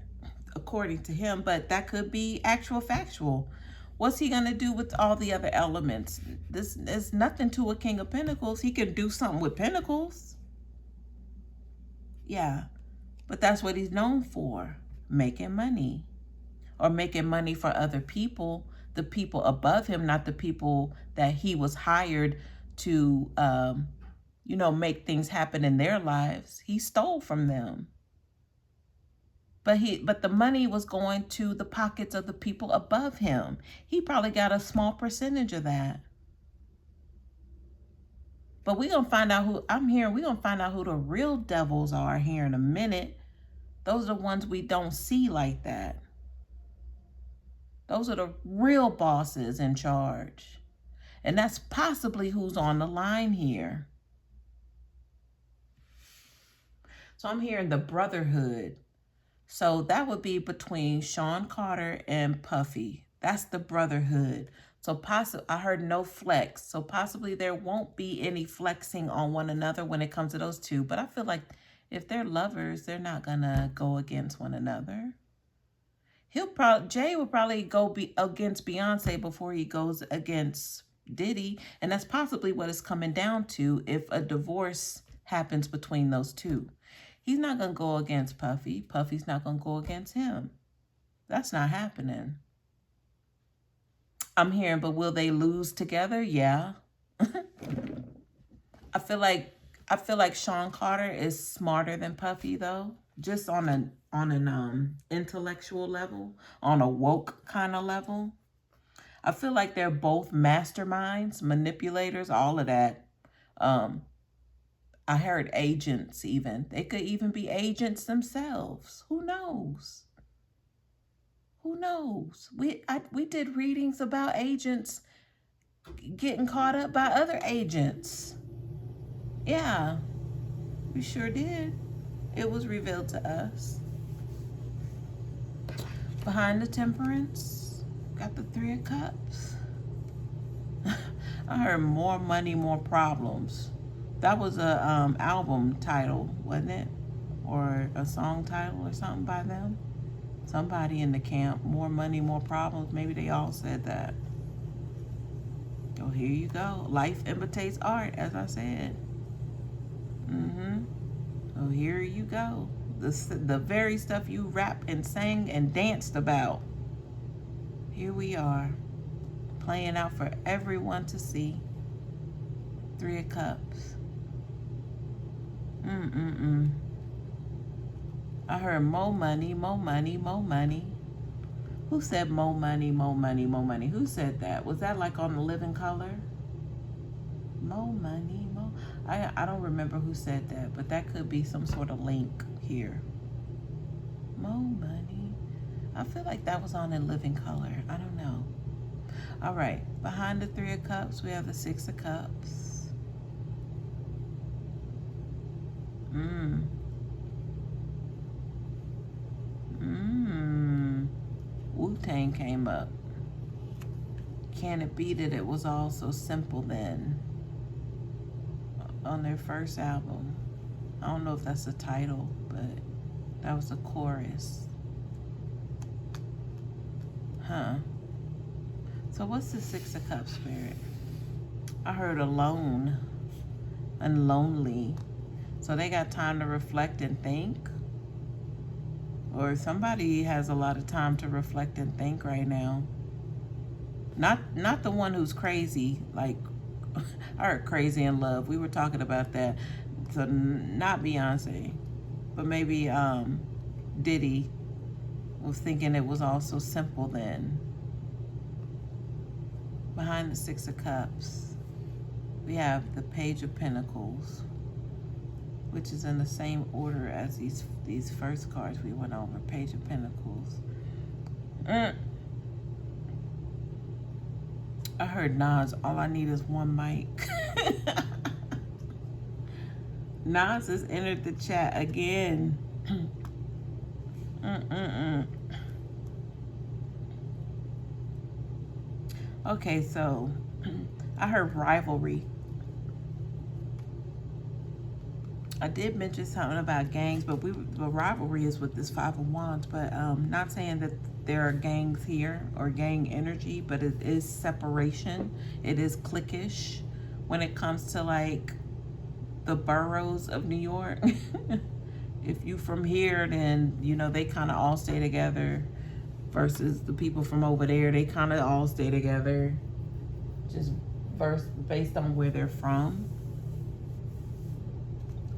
according to him. But that could be actual factual. What's he going to do with all the other elements? This is nothing to a King of Pentacles. He could do something with pentacles. Yeah, but that's what he's known for, making money. Or making money for other people, the people above him, not the people that he was hired to, you know, make things happen in their lives. He stole from them. But the money was going to the pockets of the people above him. He probably got a small percentage of that. But we're going to find out we're going to find out who the real devils are here in a minute. Those are the ones we don't see like that. Those are the real bosses in charge. And that's possibly who's on the line here. So I'm hearing the brotherhood. So that would be between Sean Carter and Puffy. That's the brotherhood. So I heard no flex. So possibly there won't be any flexing on one another when it comes to those two. But I feel like if they're lovers, they're not gonna go against one another. Jay will probably go against Beyonce before he goes against Diddy, and that's possibly what it's coming down to if a divorce happens between those two. He's not gonna go against Puffy. Puffy's not gonna go against him. That's not happening. I'm hearing, but will they lose together? Yeah. I feel like Sean Carter is smarter than Puffy though, just on an intellectual level, on a woke kind of level. I feel like they're both masterminds, manipulators, all of that. I heard agents even. They could even be agents themselves. Who knows? Who knows? We did readings about agents getting caught up by other agents. Yeah, we sure did. It was revealed to us. Behind the Temperance, got the Three of Cups. I heard more money, more problems. That was a album title, wasn't it? Or a song title or something by them. Somebody in the camp, more money, more problems. Maybe they all said that. Oh, here you go. Life imitates art, as I said. Oh, here you go. The very stuff you rapped and sang and danced about. Here we are, playing out for everyone to see. Three of Cups. I heard more money, more money, more money. Who said more money, more money, more money? Who said that? Was that like on The Living Color? More money, more. I don't remember who said that, but that could be some sort of link here. More money. I feel like that was on In Living Color. I don't know. All right. Behind the Three of Cups, we have the Six of Cups. Wu-Tang came up. Can it be that it was all so simple then? On their first album. I don't know if that's the title, but that was the chorus. Huh. So what's the Six of Cups, Spirit? I heard alone and lonely. So they got time to reflect and think? Or somebody has a lot of time to reflect and think right now. Not the one who's crazy, like I heard Crazy in Love. We were talking about that. So not Beyonce, but maybe Diddy was thinking it was all so simple then. Behind the Six of Cups, we have the Page of Pentacles, which is in the same order as these first cards we went over. Page of Pentacles. I heard Nas, all I need is one mic. Nas has entered the chat again. Okay, so I heard rivalry. I did mention something about gangs, but the rivalry is with this Five of Wands. But not saying that there are gangs here or gang energy, but it is separation. It is cliquish when it comes to like the boroughs of New York. If you from here, then you know they kind of all stay together, versus the people from over there, they kind of all stay together, just based on where they're from.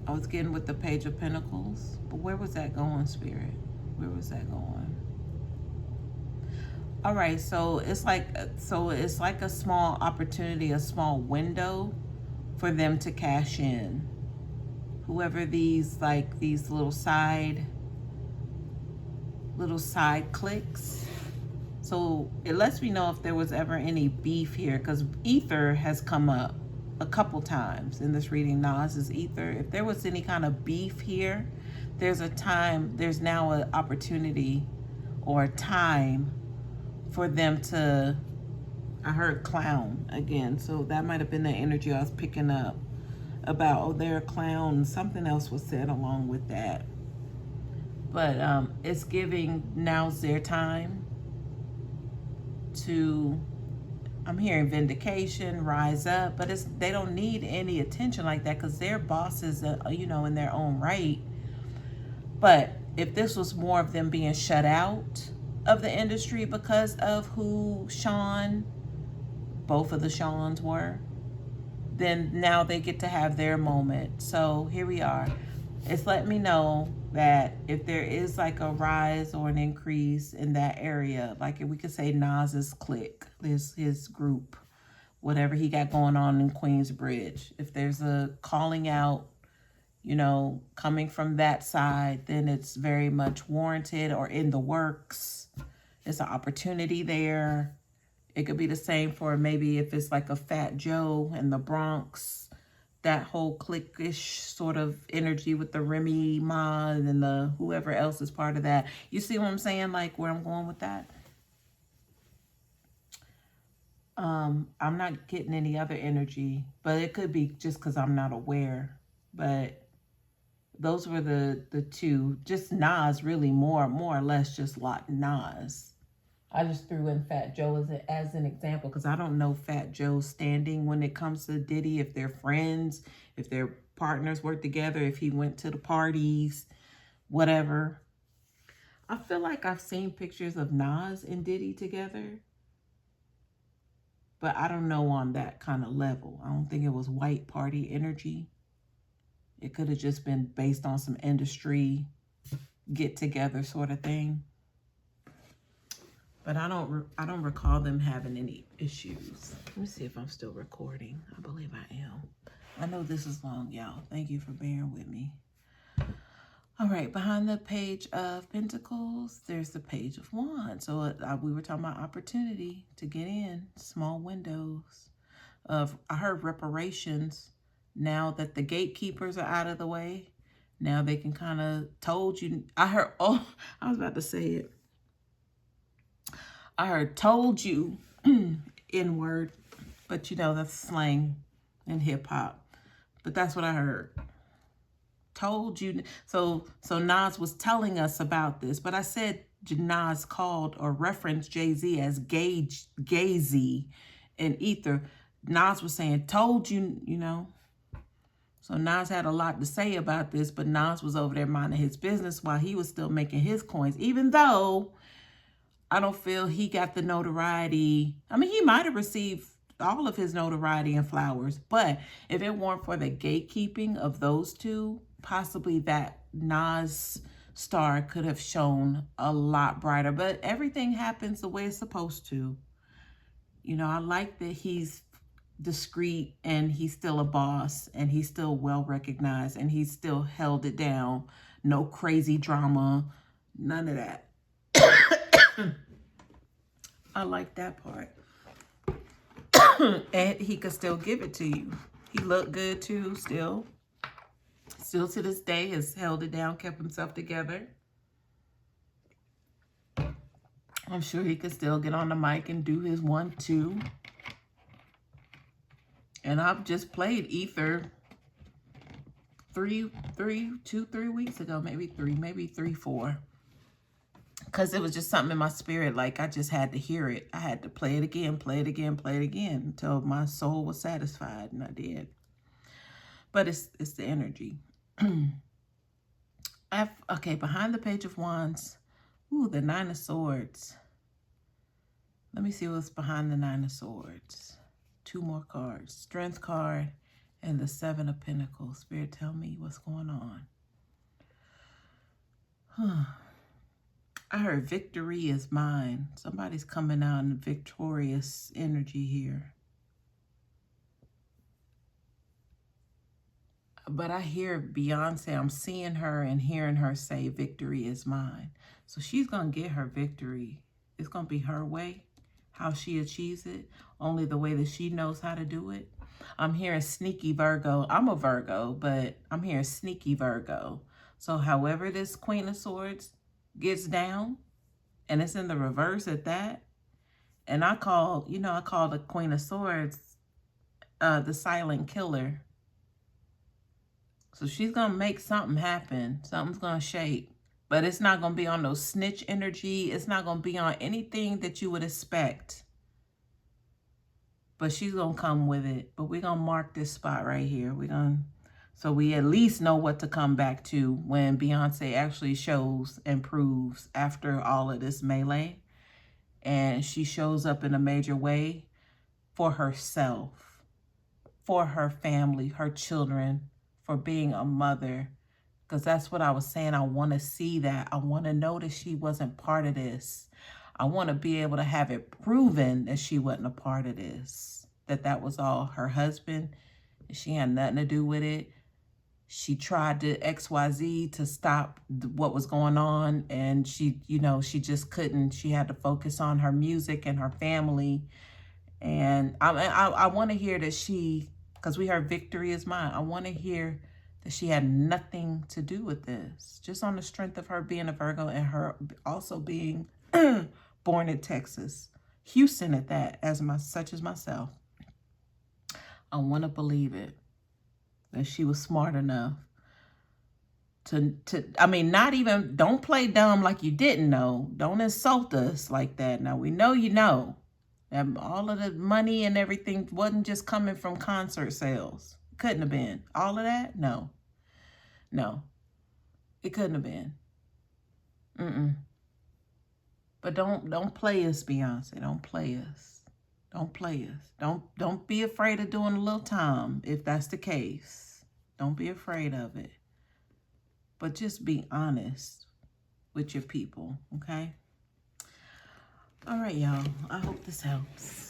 I was getting with the Page of Pentacles, but where was that going, Spirit? Where was that going? All right, so it's like a small opportunity, a small window for them to cash in. Whoever these little side clicks. So it lets me know if there was ever any beef here, because ether has come up a couple times in this reading. Nas is ether. If there was any kind of beef here, there's now an opportunity or a time for them to I heard clown again. So that might have been the energy I was picking up about, oh, they're a clown. Something else was said along with that. But it's giving, now's their time to, I'm hearing vindication, rise up, but they don't need any attention like that because they're bosses, in their own right. But if this was more of them being shut out of the industry because of who both of the Seans were, then now they get to have their moment. So here we are. It's letting me know that if there is like a rise or an increase in that area, like if we could say Nas's clique, his group, whatever he got going on in Queensbridge, if there's a calling out, coming from that side, then it's very much warranted or in the works. There's an opportunity there. It could be the same for maybe if it's like a Fat Joe in the Bronx, that whole clique-ish sort of energy with the Remy Ma and the whoever else is part of that. You see what I'm saying? Like where I'm going with that? I'm not getting any other energy, but it could be just because I'm not aware. But those were the two. Just Nas, really more or less just like Nas. I just threw in Fat Joe as an example because I don't know Fat Joe's standing when it comes to Diddy, if they're friends, if their partners work together, if he went to the parties, whatever. I feel like I've seen pictures of Nas and Diddy together, but I don't know on that kind of level. I don't think it was white party energy. It could have just been based on some industry get together sort of thing. But I don't recall them having any issues. Let me see if I'm still recording. I believe I am. I know this is long, y'all. Thank you for bearing with me. All right, behind the Page of Pentacles, there's the Page of Wands. So we were talking about opportunity to get in, small windows. I heard reparations. Now that the gatekeepers are out of the way, now they can kind of told you. I was about to say it. I heard told you N word, but that's slang in hip hop. But that's what I heard. Told you. So Nas was telling us about this, but I said Nas called or referenced Jay-Z as Gay-Z in Ether. Nas was saying, told you, So Nas had a lot to say about this, but Nas was over there minding his business while he was still making his coins, even though I don't feel he got the notoriety. I mean, he might have received all of his notoriety and flowers, but if it weren't for the gatekeeping of those two, possibly that Nas star could have shone a lot brighter. But everything happens the way it's supposed to. I like that he's discreet and he's still a boss and he's still well recognized and he's still held it down. No crazy drama, none of that. I like that part. And he could still give it to you. He looked good too, still to this day has held it down, kept himself together. I'm sure he could still get on the mic and do his 1-2. And I've just played Ether 3 weeks ago, maybe 3, 4. Because it was just something in my spirit, like I just had to hear it. I had to play it again until my soul was satisfied, and I did. But it's the energy. Okay, behind the Page of Wands, ooh, the 9 of Swords. Let me see what's behind the 9 of Swords. 2 more cards, Strength card and the 7 of Pentacles. Spirit, tell me what's going on. I heard victory is mine. Somebody's coming out in victorious energy here. But I hear Beyoncé, I'm seeing her and hearing her say victory is mine. So she's going to get her victory. It's going to be her way, how she achieves it, only the way that she knows how to do it. I'm hearing sneaky Virgo. I'm a Virgo, but I'm hearing sneaky Virgo. So however this Queen of Swords gets down, and it's in the reverse at that, And I call, you know, I call the Queen of Swords the silent killer. So she's going to make something happen. Something's going to shake. But it's not going to be on no snitch energy. It's not going to be on anything that you would expect. But she's going to come with it. But we're going to mark this spot right here. So we at least know what to come back to when Beyonce actually shows and proves after all of this melee. And she shows up in a major way for herself, for her family, her children, for being a mother. Because that's what I was saying. I want to see that. I want to know that she wasn't part of this. I want to be able to have it proven that she wasn't a part of this. That was all her husband. She had nothing to do with it. She tried to XYZ to stop what was going on. And she, you know, she just couldn't. She had to focus on her music and her family. And I want to hear that she, because we heard victory is mine. I want to hear that she had nothing to do with this. Just on the strength of her being a Virgo and her also being born in Texas. Houston at that, such as myself. I want to believe it. That she was smart enough I mean, not even, don't play dumb like you didn't know. Don't insult us like that. Now, we know you know. And all of the money and everything wasn't just coming from concert sales. Couldn't have been. All of that? No. No. It couldn't have been. But don't play us, Beyonce. Don't play us. Don't play us. Don't be afraid of doing a little time if that's the case. Don't be afraid of it. But just be honest with your people, okay? All right, y'all. I hope this helps.